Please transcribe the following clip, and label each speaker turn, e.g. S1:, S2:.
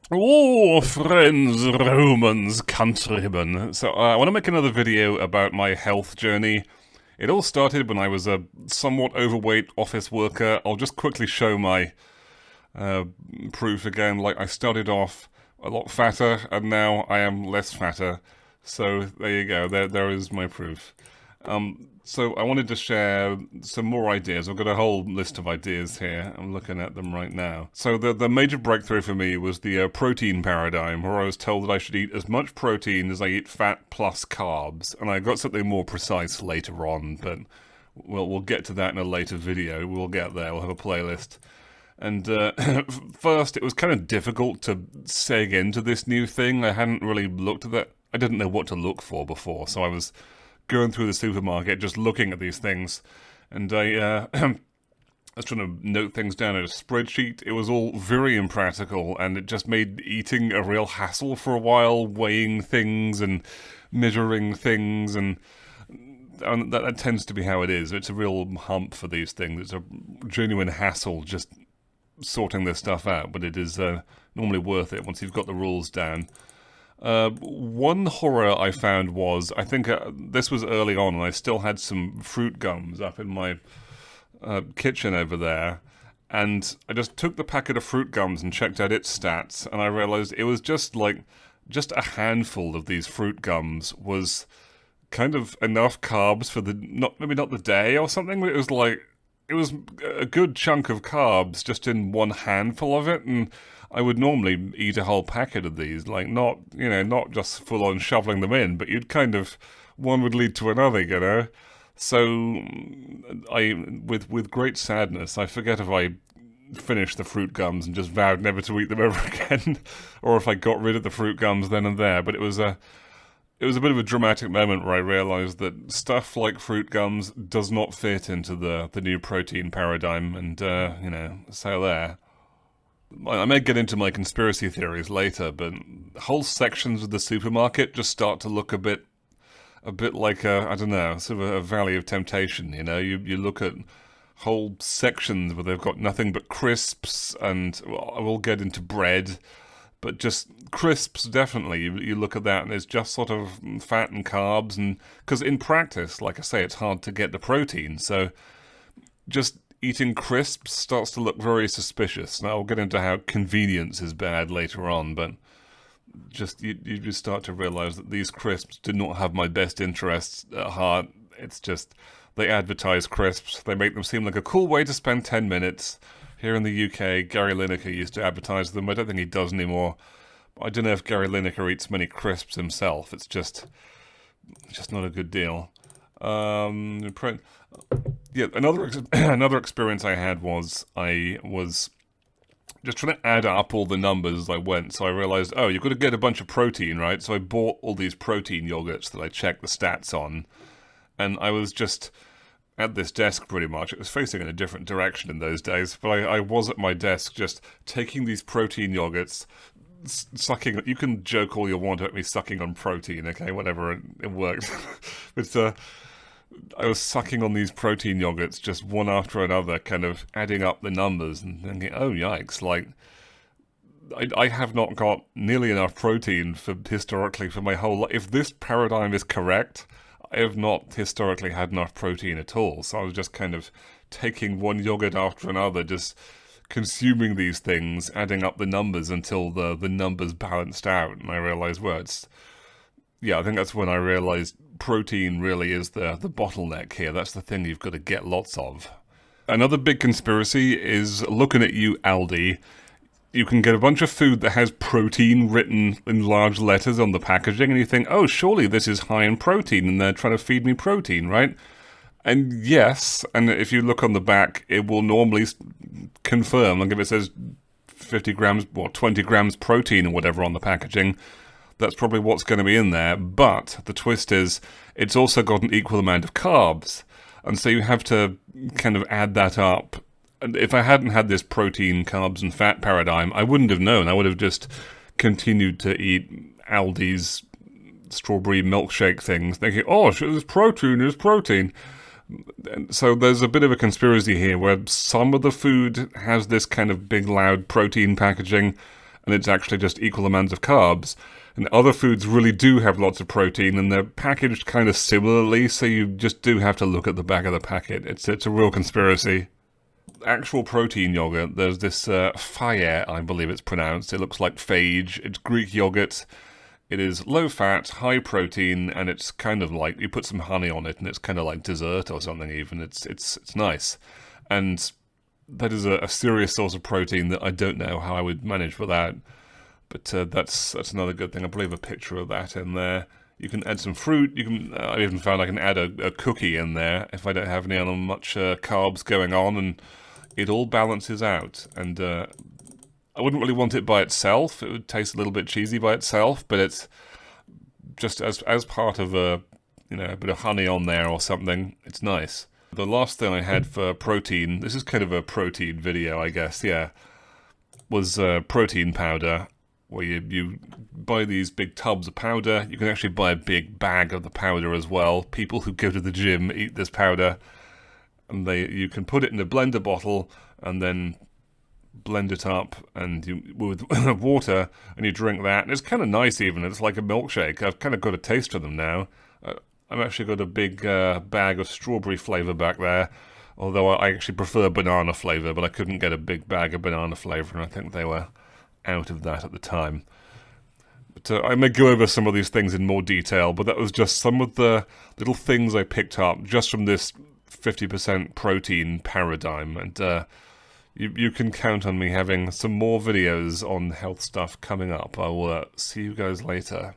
S1: Oh, friends, Romans, countrymen. So, I want to make another video about my health journey. It all started when I was a somewhat overweight office worker. I'll just quickly show my proof again. Like, I started off a lot fatter, and now I am less fatter. So, there you go. There is my proof. So I wanted to share some more ideas. I've got a whole list of ideas here. I'm looking at them right now. So the major breakthrough for me was the protein paradigm, where I was told that I should eat as much protein as I eat fat plus carbs. And I got something more precise later on, but we'll get to that in a later video. We'll get there. We'll have a playlist. And first, it was kind of difficult to seg into this new thing. I hadn't really looked at that. I didn't know what to look for before, so I was going through the supermarket, just looking at these things, and I was trying to note things down in a spreadsheet. It was all very impractical, and it just made eating a real hassle for a while, weighing things and measuring things, and that tends to be how it is. It's a real hump for these things. It's a genuine hassle just sorting this stuff out, but it is normally worth it once you've got the rules down. One horror I found was, I think this was early on, and I still had some fruit gums up in my kitchen over there, and I just took the packet of fruit gums and checked out its stats, and I realized it was just a handful of these fruit gums was kind of enough carbs for maybe not the day or something, but it was a good chunk of carbs just in one handful of it, and I would normally eat a whole packet of these, not just full on shoveling them in, but one would lead to another. So with great sadness, I forget if I finished the fruit gums and just vowed never to eat them ever again, or if I got rid of the fruit gums then and there. But it was a bit of a dramatic moment where I realized that stuff like fruit gums does not fit into the new protein paradigm, and so there. I may get into my conspiracy theories later, but whole sections of the supermarket just start to look a bit like I don't know, sort of a valley of temptation. You look at whole sections where they've got nothing but crisps, and I will get into bread, but just crisps definitely. You look at that, and it's just sort of fat and carbs, and because in practice, like I say, it's hard to get the protein, so just eating crisps starts to look very suspicious. Now, I'll get into how convenience is bad later on, but you just start to realize that these crisps do not have my best interests at heart. It's just, they advertise crisps, they make them seem like a cool way to spend 10 minutes. Here in the UK, Gary Lineker used to advertise them. I don't think he does anymore. I don't know if Gary Lineker eats many crisps himself. It's just not a good deal. Yeah, another experience I had was I was just trying to add up all the numbers as I went. So I realized, oh, you've got to get a bunch of protein, right? So I bought all these protein yogurts that I checked the stats on, and I was just at this desk pretty much. It was facing in a different direction in those days, but I was at my desk just taking these protein yogurts, sucking. You can joke all you want about me sucking on protein, okay? Whatever, it works. But I was sucking on these protein yogurts just one after another, kind of adding up the numbers and thinking, oh yikes, I have not got nearly enough protein historically for my whole life. If this paradigm is correct, I have not historically had enough protein at all. So I was just kind of taking one yogurt after another, just consuming these things, adding up the numbers until the numbers balanced out, and I realized, I think that's when I realized protein really is the bottleneck here. That's the thing you've got to get lots of. Another big conspiracy is looking at you, Aldi. You can get a bunch of food that has protein written in large letters on the packaging, and you think, oh, surely this is high in protein, and they're trying to feed me protein, right? And yes, and if you look on the back, it will normally confirm, like if it says 50 grams or 20 grams protein or whatever on the packaging, that's probably what's going to be in there. But the twist is, it's also got an equal amount of carbs. And so you have to kind of add that up. And if I hadn't had this protein, carbs, and fat paradigm, I wouldn't have known. I would have just continued to eat Aldi's strawberry milkshake things, thinking, oh, there's protein. And so there's a bit of a conspiracy here where some of the food has this kind of big, loud protein packaging, and it's actually just equal amounts of carbs. And other foods really do have lots of protein, and they're packaged kind of similarly, so you just do have to look at the back of the packet. It's a real conspiracy. Actual protein yogurt, there's this FAGE, I believe it's pronounced. It looks like FAGE. It's Greek yogurt. It is low fat, high protein, and it's kind of like, you put some honey on it and it's kind of like dessert or something even. It's nice. And that is a serious source of protein that I don't know how I would manage without. But that's another good thing. I believe a picture of that in there. You can add some fruit. You can. I even found I can add a cookie in there if I don't have any other much carbs going on, and it all balances out. And I wouldn't really want it by itself. It would taste a little bit cheesy by itself, but it's just as part of a bit of honey on there or something. It's nice. The last thing I had for protein, this is kind of a protein video, I guess. Yeah, was protein powder, where you buy these big tubs of powder. You can actually buy a big bag of the powder as well. People who go to the gym eat this powder, and you can put it in a blender bottle and then blend it up with water, and you drink that. And it's kind of nice even. It's like a milkshake. I've kind of got a taste of them now. I've actually got a big bag of strawberry flavour back there, although I actually prefer banana flavour, but I couldn't get a big bag of banana flavour, and I think they were out of that at the time. But I may go over some of these things in more detail, but that was just some of the little things I picked up just from this 50% protein paradigm, and you can count on me having some more videos on health stuff coming up. I will see you guys later.